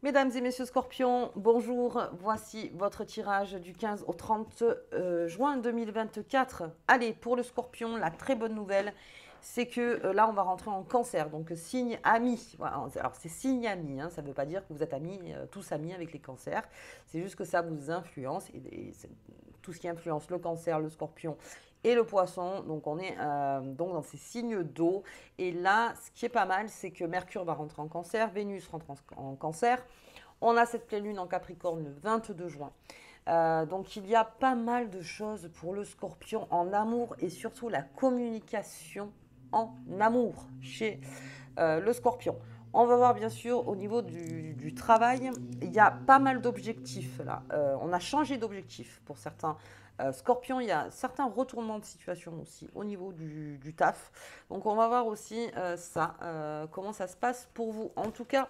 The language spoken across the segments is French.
Mesdames et messieurs scorpions, bonjour, voici votre tirage du 15 au 30 juin 2024. Allez, pour le scorpion, la très bonne nouvelle, c'est que là, on va rentrer en cancer, donc signe ami. Voilà, alors, c'est signe ami, hein, ça ne veut pas dire que vous êtes amis, tous amis avec les cancers, c'est juste que ça vous influence, et tout ce qui influence le cancer, le scorpion et le poisson, donc on est donc dans ces signes d'eau. Et là, ce qui est pas mal, c'est que Mercure va rentrer en cancer, Vénus rentre en cancer. On a cette pleine lune en Capricorne le 22 juin. Donc il y a pas mal de choses pour le scorpion en amour et surtout la communication en amour chez le scorpion. On va voir bien sûr au niveau du travail, il y a pas mal d'objectifs là. On a changé d'objectif pour certains scorpions, il y a certains retournements de situation aussi au niveau du taf. Donc on va voir aussi ça, comment ça se passe pour vous. En tout cas,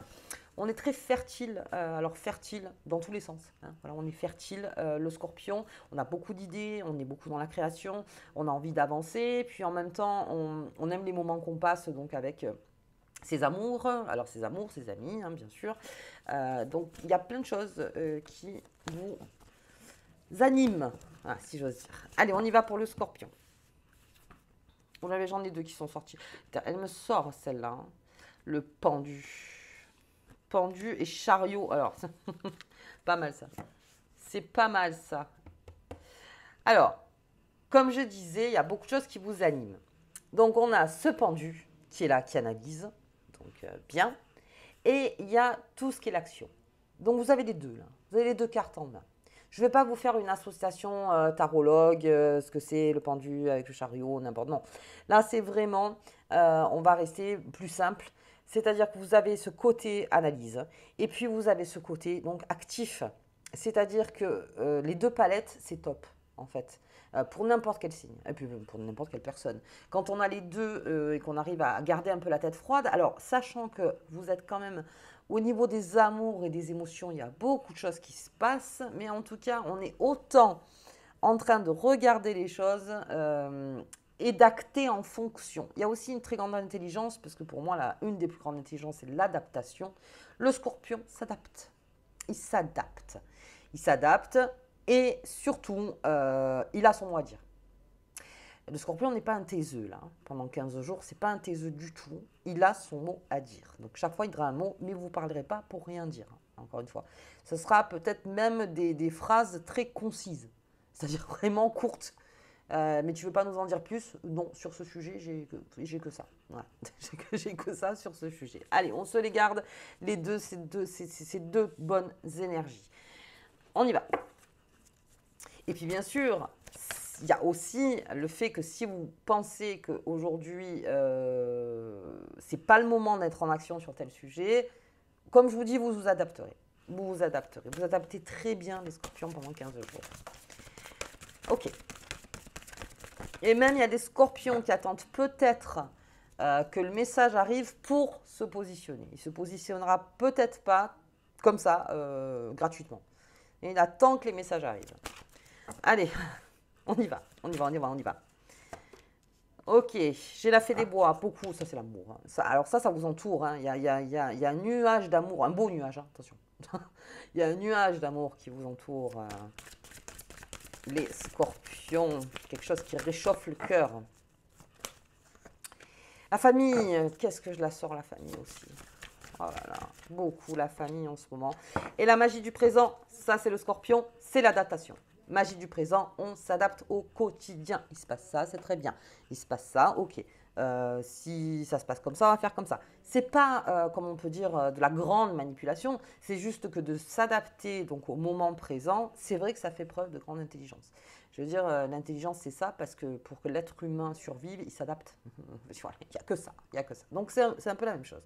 on est très fertile, alors fertile dans tous les sens. Hein. Voilà, on est fertile, le scorpion, on a beaucoup d'idées, on est beaucoup dans la création, on a envie d'avancer, puis en même temps, on aime les moments qu'on passe donc avec ses amours, alors ses amours, ses amis, hein, bien sûr. Donc il y a plein de choses qui vous animent, ah, si j'ose dire. Allez, on y va pour le scorpion. J'en ai deux qui sont sortis. Elle me sort celle-là, hein. Le pendu. Pendu et chariot. Alors, pas mal ça. C'est pas mal ça. Alors, comme je disais, il y a beaucoup de choses qui vous animent. Donc, on a ce pendu qui est là, qui analyse. Donc, bien. Et il y a tout ce qui est l'action. Donc, vous avez les deux, là. Vous avez les deux cartes en main. Je ne vais pas vous faire une association tarologue, ce que c'est le pendu avec le chariot, n'importe. Non. Là, c'est vraiment, on va rester plus simple. C'est-à-dire que vous avez ce côté analyse et puis vous avez ce côté donc actif. C'est-à-dire que les deux palettes, c'est top en fait. Pour n'importe quel signe, et puis pour n'importe quelle personne. Quand on a les deux et qu'on arrive à garder un peu la tête froide, alors sachant que vous êtes quand même au niveau des amours et des émotions, il y a beaucoup de choses qui se passent, mais en tout cas, on est autant en train de regarder les choses et d'acter en fonction. Il y a aussi une très grande intelligence, parce que pour moi, une des plus grandes intelligences, c'est l'adaptation. Le scorpion s'adapte. Il s'adapte. Il s'adapte et surtout, il a son mot à dire. Le scorpion n'est pas un taiseux, là. Hein. Pendant 15 jours, c'est pas un taiseux du tout. Il a son mot à dire. Donc, chaque fois, il dira un mot, mais vous ne parlerez pas pour rien dire. Hein, encore une fois. Ce sera peut-être même des phrases très concises. C'est-à-dire vraiment courtes. Mais tu veux pas nous en dire plus? Non, sur ce sujet, j'ai que ça. Voilà. J'ai que ça sur ce sujet. Allez, on se les garde, les deux, ces deux bonnes énergies. On y va. Et puis bien sûr, il y a aussi le fait que si vous pensez qu'aujourd'hui, c'est pas le moment d'être en action sur tel sujet, comme je vous dis, vous vous adapterez. Vous vous adapterez. Vous adaptez très bien les scorpions pendant 15 jours. Ok. Et même, il y a des scorpions qui attendent peut-être que le message arrive pour se positionner. Il ne se positionnera peut-être pas comme ça, gratuitement. Et il attend que les messages arrivent. Allez, on y va, on y va, on y va, on y va. Ok, j'ai la fée des bois, beaucoup, ça c'est l'amour. Hein. Ça, alors ça vous entoure, hein. Il y a un nuage d'amour, un beau nuage, hein, attention. Il y a un nuage d'amour qui vous entoure. Les scorpions, quelque chose qui réchauffe le cœur. La famille, qu'est-ce que je la sors la famille aussi. Oh là là, beaucoup la famille en ce moment. Et la magie du présent, ça c'est le scorpion, c'est l'adaptation. Magie du présent, on s'adapte au quotidien. Il se passe ça, c'est très bien. Il se passe ça, ok. Si ça se passe comme ça, on va faire comme ça. C'est pas, comme on peut dire, de la grande manipulation. C'est juste que de s'adapter donc au moment présent, c'est vrai que ça fait preuve de grande intelligence. Je veux dire, l'intelligence, c'est ça, parce que pour que l'être humain survive, il s'adapte. Il n'y a que ça, il n'y a que ça. Donc c'est un peu la même chose.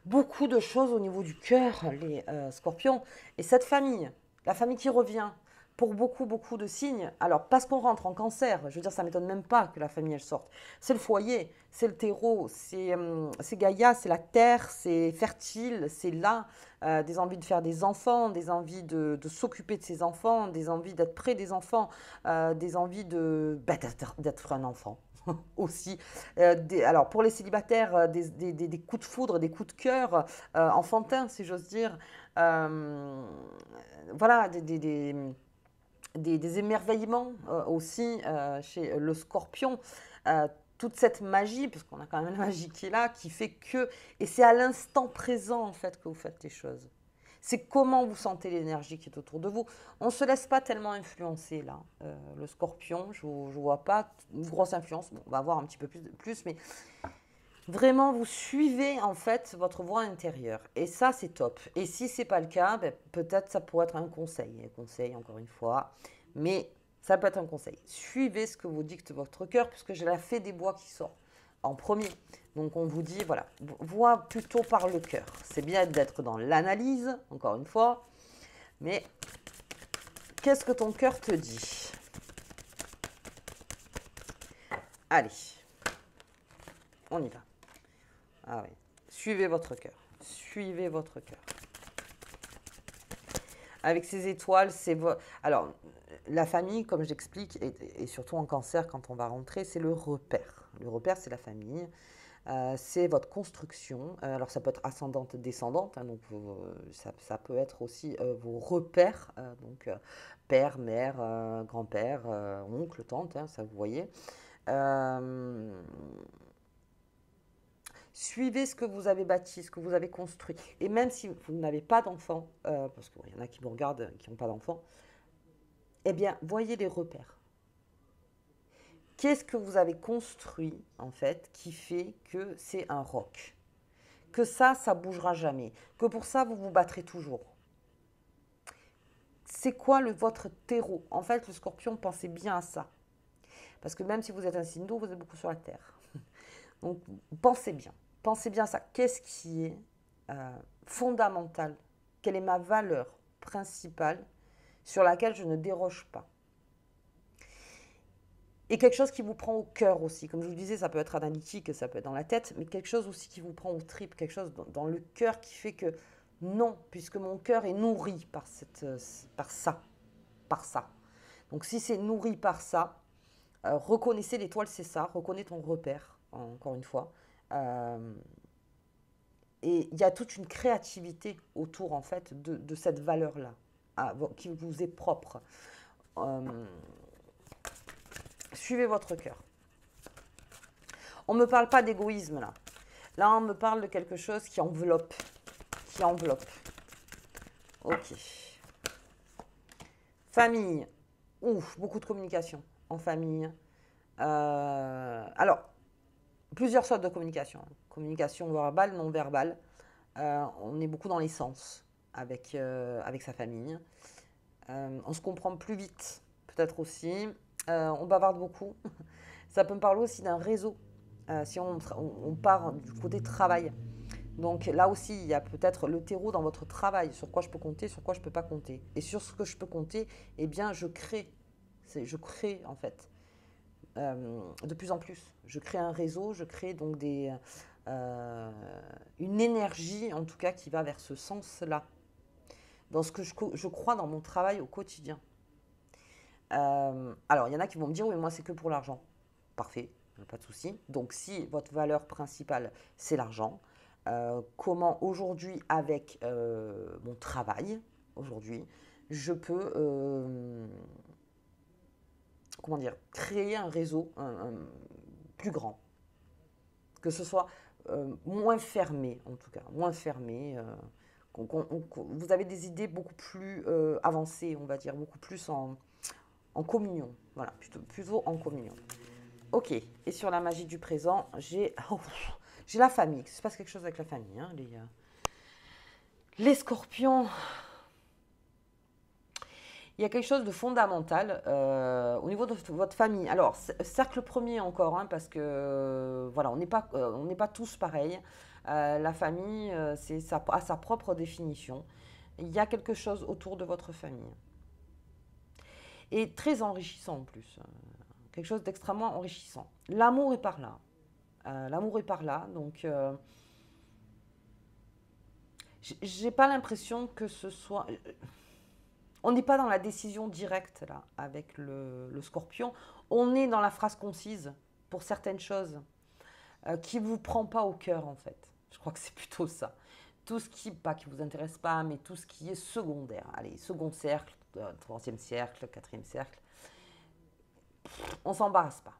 Beaucoup de choses au niveau du cœur, les scorpions. Et cette famille, la famille qui revient, pour beaucoup, beaucoup de signes. Alors, parce qu'on rentre en cancer, je veux dire, ça ne m'étonne même pas que la famille, elle sorte. C'est le foyer, c'est le terreau, c'est Gaïa, c'est la terre, c'est fertile, c'est là, des envies de faire des enfants, des envies de s'occuper de ses enfants, des envies d'être près des enfants, des envies d'être un enfant. aussi. Alors, pour les célibataires, des coups de foudre, des coups de cœur enfantins, si j'ose dire. Euh, voilà, des émerveillements aussi chez le scorpion. Euh, Toute cette magie, parce qu'on a quand même la magie qui est là, qui fait que... Et c'est à l'instant présent, en fait, que vous faites les choses. C'est comment vous sentez l'énergie qui est autour de vous. On ne se laisse pas tellement influencer, là. Le scorpion, je ne vois pas une grosse influence. Bon, on va voir un petit peu plus, mais vraiment, vous suivez, en fait, votre voix intérieure. Et ça, c'est top. Et si ce n'est pas le cas, ben, peut-être ça pourrait être un conseil. Un conseil, encore une fois. Mais ça peut être un conseil. Suivez ce que vous dicte votre cœur, puisque j'ai la fée des bois qui sort en premier. Donc on vous dit, voilà, voix plutôt par le cœur. C'est bien d'être dans l'analyse, encore une fois, mais qu'est-ce que ton cœur te dit? Allez, on y va. Ah oui, suivez votre cœur. Suivez votre cœur. Avec ces étoiles, c'est... Alors, la famille, comme j'explique, et surtout en cancer, quand on va rentrer, c'est le repère. Le repère, c'est la famille. C'est votre construction. Alors, ça peut être ascendante, descendante. Hein, donc, ça peut être aussi vos repères. Donc, père, mère, grand-père, oncle, tante, hein, ça vous voyez. Suivez ce que vous avez bâti, ce que vous avez construit. Et même si vous n'avez pas d'enfant, parce qu'il y en a qui me regardent qui n'ont pas d'enfant, eh bien, voyez les repères. Qu'est-ce que vous avez construit, en fait, qui fait que c'est un roc? Que ça bougera jamais. Que pour ça, vous vous battrez toujours. C'est quoi votre terreau? En fait, le scorpion, pensez bien à ça. Parce que même si vous êtes un signe d'eau, vous êtes beaucoup sur la terre. Donc, pensez bien. Pensez bien à ça. Qu'est-ce qui est fondamental? Quelle est ma valeur principale sur laquelle je ne déroge pas? Et quelque chose qui vous prend au cœur aussi. Comme je vous le disais, ça peut être analytique, ça peut être dans la tête, mais quelque chose aussi qui vous prend aux tripes, quelque chose dans le cœur qui fait que non, puisque mon cœur est nourri par ça. Donc si c'est nourri par ça, reconnaissez l'étoile, c'est ça, reconnais ton repère, encore une fois. Et il y a toute une créativité autour, en fait, de cette valeur-là, qui vous est propre. Suivez votre cœur. On ne me parle pas d'égoïsme, là. Là, on me parle de quelque chose qui enveloppe. Qui enveloppe. Ok. Famille. Ouf, beaucoup de communication en famille. Alors, plusieurs sortes de communication. Communication verbale, non verbale. On est beaucoup dans les sens avec sa famille. On se comprend plus vite, peut-être aussi. On bavarde beaucoup. Ça peut me parler aussi d'un réseau, si on part du côté travail. Donc là aussi, il y a peut-être le terreau dans votre travail, sur quoi je peux compter, sur quoi je ne peux pas compter. Et sur ce que je peux compter, eh bien, je crée. Je crée, en fait, de plus en plus. Je crée un réseau, je crée donc une énergie, en tout cas, qui va vers ce sens-là. Dans ce que je crois dans mon travail au quotidien. Alors, il y en a qui vont me dire, oui, moi, c'est que pour l'argent. Parfait, pas de souci. Donc, si votre valeur principale, c'est l'argent, comment aujourd'hui, avec mon travail, aujourd'hui, je peux, comment dire, créer un réseau plus grand. Que ce soit moins fermé, en tout cas, moins fermé. Vous avez des idées beaucoup plus avancées, on va dire, beaucoup plus en communion. Voilà, plutôt en communion. Ok, et sur la magie du présent, j'ai la famille. Il se passe quelque chose avec la famille. Hein, les scorpions. Il y a quelque chose de fondamental au niveau de votre famille. Alors, cercle premier encore, hein, parce que voilà, on n'est pas tous pareils. La famille, a sa propre définition. Il y a quelque chose autour de votre famille. Et très enrichissant en plus. Quelque chose d'extrêmement enrichissant. L'amour est par là. L'amour est par là. Donc, j'ai pas l'impression que ce soit... On n'est pas dans la décision directe là avec le scorpion. On est dans la phrase concise. pour certaines choses, qui ne vous prend pas au cœur en fait. Je crois que c'est plutôt ça. Tout ce qui, pas qui vous intéresse pas, mais tout ce qui est secondaire. Allez, second cercle, troisième cercle, quatrième cercle, on s'embarrasse pas.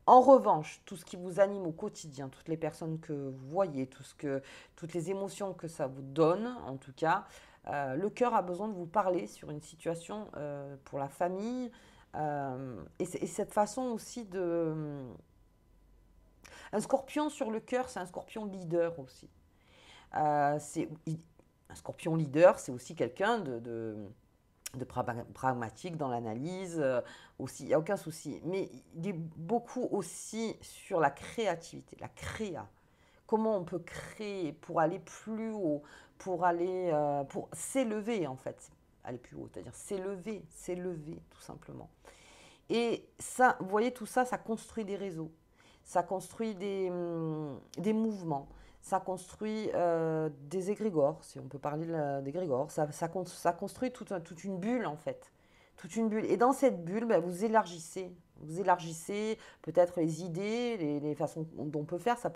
En revanche, tout ce qui vous anime au quotidien, toutes les personnes que vous voyez, toutes les émotions que ça vous donne, en tout cas, le cœur a besoin de vous parler sur une situation pour la famille. Et cette façon aussi de... Un scorpion sur le cœur, c'est un scorpion leader aussi. Un scorpion leader, c'est aussi quelqu'un de pragmatique dans l'analyse, aussi, il n'y a aucun souci. Mais il est beaucoup aussi sur la créativité, la créa. Comment on peut créer pour aller plus haut, pour s'élever en fait. Aller plus haut, c'est-à-dire s'élever tout simplement. Et ça, vous voyez, tout ça, ça construit des réseaux, ça construit des mouvements, ça construit des égrégores, si on peut parler d'égrégores, ça construit toute une bulle en fait, toute une bulle. Et dans cette bulle, ben, vous élargissez peut-être les idées, les façons dont on peut faire, on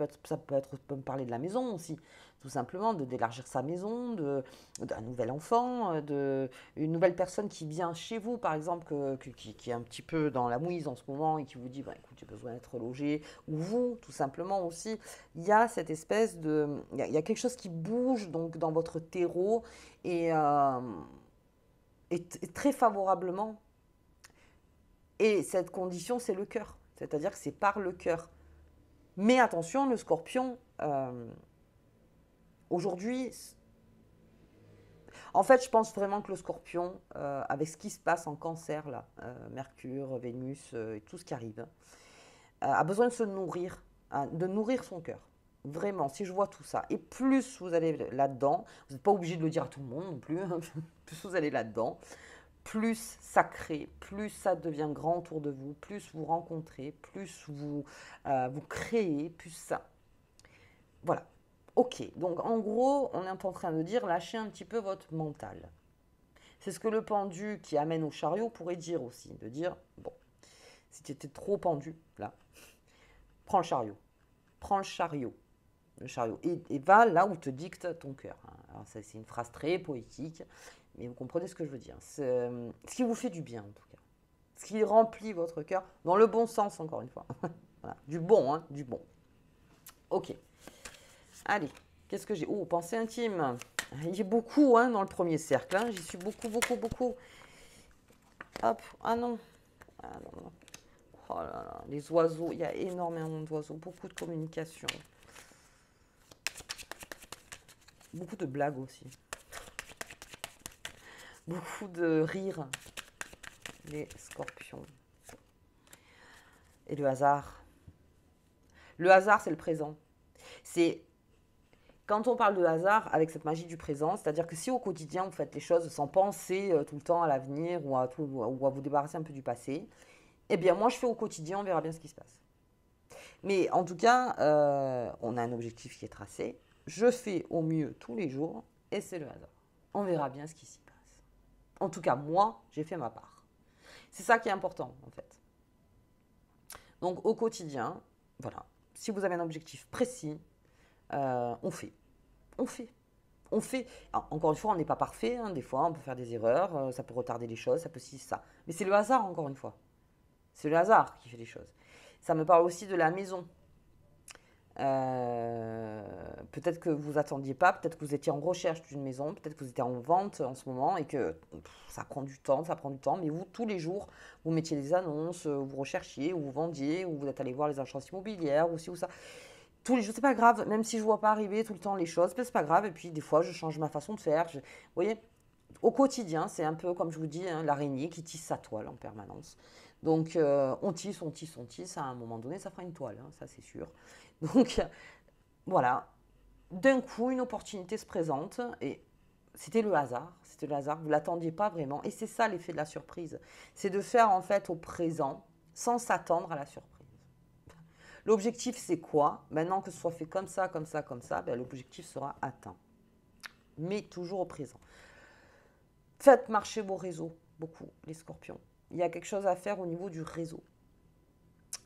peut parler de la maison aussi, tout simplement, d'élargir sa maison, d'un nouvel enfant, une nouvelle personne qui vient chez vous, par exemple, qui est un petit peu dans la mouise en ce moment et qui vous dit, bah, écoute, j'ai besoin d'être logé, ou vous, tout simplement aussi, il y a cette espèce il y a quelque chose qui bouge donc dans votre terreau et, et très favorablement. Et cette condition, c'est le cœur, c'est-à-dire que c'est par le cœur. Mais attention, le scorpion, aujourd'hui, en fait, je pense vraiment que le scorpion, avec ce qui se passe en cancer, là, Mercure, Vénus et tout ce qui arrive, a besoin de se nourrir, hein, de nourrir son cœur. Vraiment, si je vois tout ça. Et plus vous allez là-dedans, vous n'êtes pas obligé de le dire à tout le monde non plus, hein, plus vous allez là-dedans, plus ça crée, plus ça devient grand autour de vous, plus vous rencontrez, plus vous créez, plus ça. Voilà. Ok, donc en gros, on est en train de dire lâchez un petit peu votre mental. C'est ce que le pendu qui amène au chariot pourrait dire aussi, de dire, bon, si tu étais trop pendu, là, prends le chariot. Prends le chariot, et va là où te dicte ton cœur. Alors ça, c'est une phrase très poétique, mais vous comprenez ce que je veux dire. C'est ce qui vous fait du bien, en tout cas. Ce qui remplit votre cœur, dans le bon sens, encore une fois. Voilà. Du bon, hein, du bon. Ok. Allez, qu'est-ce que j'ai? Oh, pensée intime. Il y a beaucoup hein, dans le premier cercle. Hein. J'y suis beaucoup, beaucoup, beaucoup. Hop, ah non. Ah non, non. Oh là là, les oiseaux, il y a énormément d'oiseaux, beaucoup de communication. Beaucoup de blagues aussi. Beaucoup de rires. Les scorpions. Et le hasard. Le hasard, c'est le présent. C'est quand on parle de hasard avec cette magie du présent, c'est-à-dire que si au quotidien vous faites les choses sans penser tout le temps à l'avenir ou à vous débarrasser un peu du passé, eh bien moi je fais au quotidien, on verra bien ce qui se passe. Mais en tout cas, on a un objectif qui est tracé. Je fais au mieux tous les jours et c'est le hasard. On verra bien ce qui s'y passe. En tout cas, moi, j'ai fait ma part. C'est ça qui est important en fait. Donc au quotidien, voilà, si vous avez un objectif précis, on fait. On fait. On fait. Alors, encore une fois, on n'est pas parfait. Hein, des fois, on peut faire des erreurs. Ça peut retarder les choses. Ça peut ci, ça. Mais c'est le hasard, encore une fois. C'est le hasard qui fait les choses. Ça me parle aussi de la maison. Peut-être que vous attendiez pas, peut-être que vous étiez en recherche d'une maison, peut-être que vous étiez en vente en ce moment et que ça prend du temps, mais vous, tous les jours, vous mettiez des annonces, vous recherchiez, ou vous vendiez, ou vous êtes allé voir les agences immobilières, ou ci ou ça. Tous les jours, c'est pas grave, même si je vois pas arriver tout le temps les choses, c'est pas grave, et puis des fois, je change ma façon de faire. Vous voyez, au quotidien, c'est un peu comme je vous dis, hein, l'araignée qui tisse sa toile en permanence. Donc, on tisse, à un moment donné, ça fera une toile, hein, ça c'est sûr. Donc, voilà, d'un coup, une opportunité se présente et c'était le hasard, vous ne l'attendiez pas vraiment. Et c'est ça l'effet de la surprise, c'est de faire en fait au présent sans s'attendre à la surprise. L'objectif, c'est quoi? Maintenant que ce soit fait comme ça, ben, l'objectif sera atteint. Mais toujours au présent. Faites marcher vos réseaux, beaucoup, les scorpions. Il y a quelque chose à faire au niveau du réseau.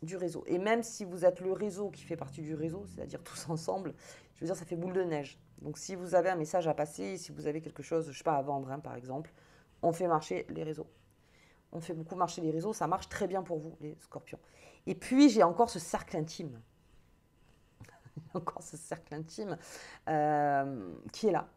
du réseau. Et même si vous êtes le réseau qui fait partie du réseau, c'est-à-dire tous ensemble, je veux dire, ça fait boule de neige. Donc si vous avez un message à passer, si vous avez quelque chose, je ne sais pas, à vendre, hein, par exemple, on fait marcher les réseaux. On fait beaucoup marcher les réseaux, ça marche très bien pour vous, les scorpions. Et puis, j'ai encore ce cercle intime. Encore ce cercle intime qui est là.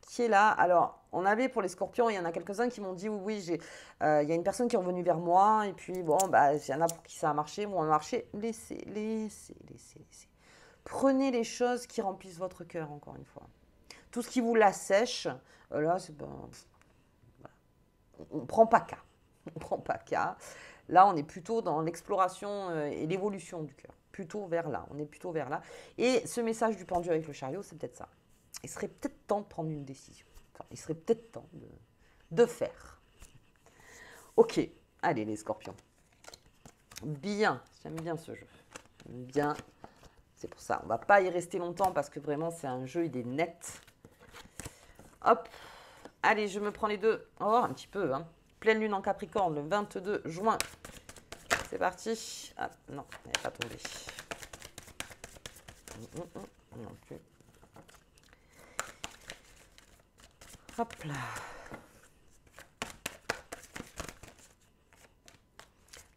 Qui est là. Alors, on avait pour les scorpions, il y en a quelques-uns qui m'ont dit oui, oui, il y a une personne qui est revenue vers moi, et puis bon, bah, il y en a pour qui ça a marché, moi, ça a marché. Laissez, laissez, laissez, laissez. Prenez les choses qui remplissent votre cœur, encore une fois. Tout ce qui vous l'assèche, là, c'est ben, voilà. On ne prend pas cas. On ne prend pas cas. Là, on est plutôt dans l'exploration et l'évolution du cœur. Plutôt vers là. On est plutôt vers là. Et ce message du pendu avec le chariot, c'est peut-être ça. Il serait peut-être temps de prendre une décision. Enfin, il serait peut-être temps de faire. Ok, allez les scorpions. Bien, j'aime bien ce jeu. J'aime bien. C'est pour ça, on ne va pas y rester longtemps parce que vraiment, c'est un jeu, il est net. Hop, allez, je me prends les deux. Oh, un petit peu, hein. Pleine lune en Capricorne, le 22 juin. C'est parti. Ah, non, elle n'est pas tombée. Non plus. Hop là.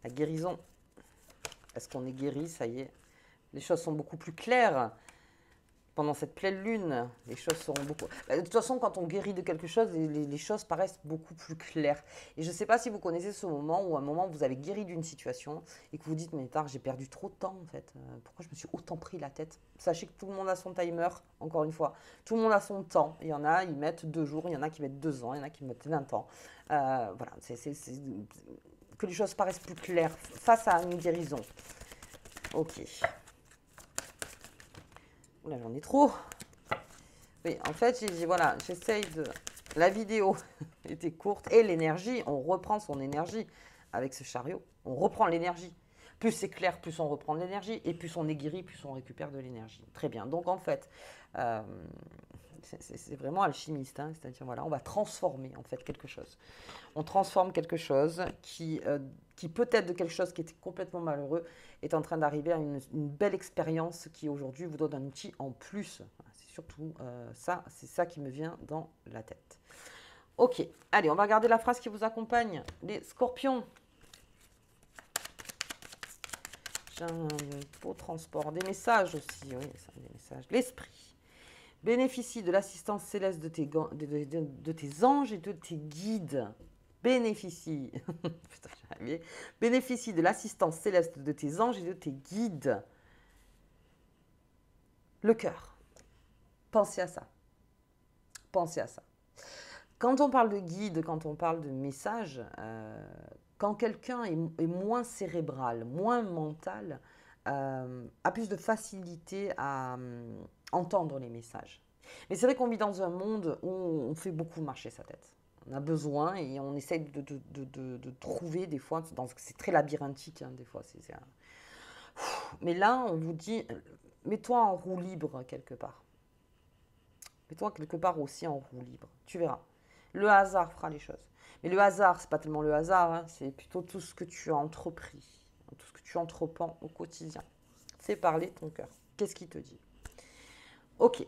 La guérison. Est-ce qu'on est guéri? Ça y est. Les choses sont beaucoup plus claires. Pendant cette pleine lune, les choses seront beaucoup... De toute façon, quand on guérit de quelque chose, les choses paraissent beaucoup plus claires. Et je ne sais pas si vous connaissez ce moment où à un moment, vous avez guéri d'une situation et que vous dites, mais tard, j'ai perdu trop de temps, en fait. Pourquoi je me suis autant pris la tête? Sachez que tout le monde a son timer, encore une fois. Tout le monde a son temps. Il y en a, ils mettent 2 jours, il y en a qui mettent 2 ans, il y en a qui mettent 20 ans. Voilà, que les choses paraissent plus claires face à une guérison. Ok. Là, j'en ai trop. Oui, en fait, j'ai dit, voilà, j'essaye de... La vidéo était courte et l'énergie, on reprend son énergie avec ce chariot. On reprend l'énergie. Plus c'est clair, plus on reprend de l'énergie. Et plus on est guéri, plus on récupère de l'énergie. Très bien. Donc, en fait, c'est vraiment alchimiste. Hein, c'est-à-dire, voilà, on va transformer, en fait, quelque chose. On transforme quelque chose qui peut-être de quelque chose qui était complètement malheureux est en train d'arriver à une belle expérience qui aujourd'hui vous donne un outil en plus. C'est surtout ça, c'est ça qui me vient dans la tête. Ok, allez, on va regarder la phrase qui vous accompagne. Les scorpions. J'ai un beau transport. Des messages aussi, oui, ça, des messages. L'esprit. Bénéficie de l'assistance céleste de tes anges et de tes guides. Bénéficie. Putain, bénéficie de l'assistance céleste de tes anges et de tes guides. Le cœur. Pensez à ça. Pensez à ça. Quand on parle de guide, quand on parle de message, quand quelqu'un est moins cérébral, moins mental, a plus de facilité à entendre les messages. Mais c'est vrai qu'on vit dans un monde où on fait beaucoup marcher sa tête. On a besoin et on essaie de trouver des fois, c'est très labyrinthique hein, des fois. Mais là, on vous dit, mets-toi en roue libre quelque part. Mets-toi quelque part aussi en roue libre. Tu verras. Le hasard fera les choses. Mais le hasard, c'est pas tellement le hasard, hein, c'est plutôt tout ce que tu as entrepris, tout ce que tu entreprends au quotidien. Fais parler ton cœur. Qu'est-ce qu'il te dit? Ok.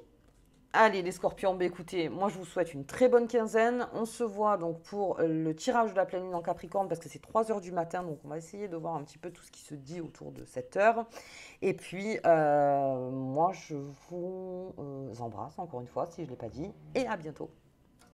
Allez les scorpions, bah, écoutez, moi je vous souhaite une très bonne quinzaine. On se voit donc pour le tirage de la pleine lune en Capricorne parce que c'est 3 heures du matin, donc on va essayer de voir un petit peu tout ce qui se dit autour de cette heure. Et puis, moi je vous embrasse encore une fois si je ne l'ai pas dit et à bientôt.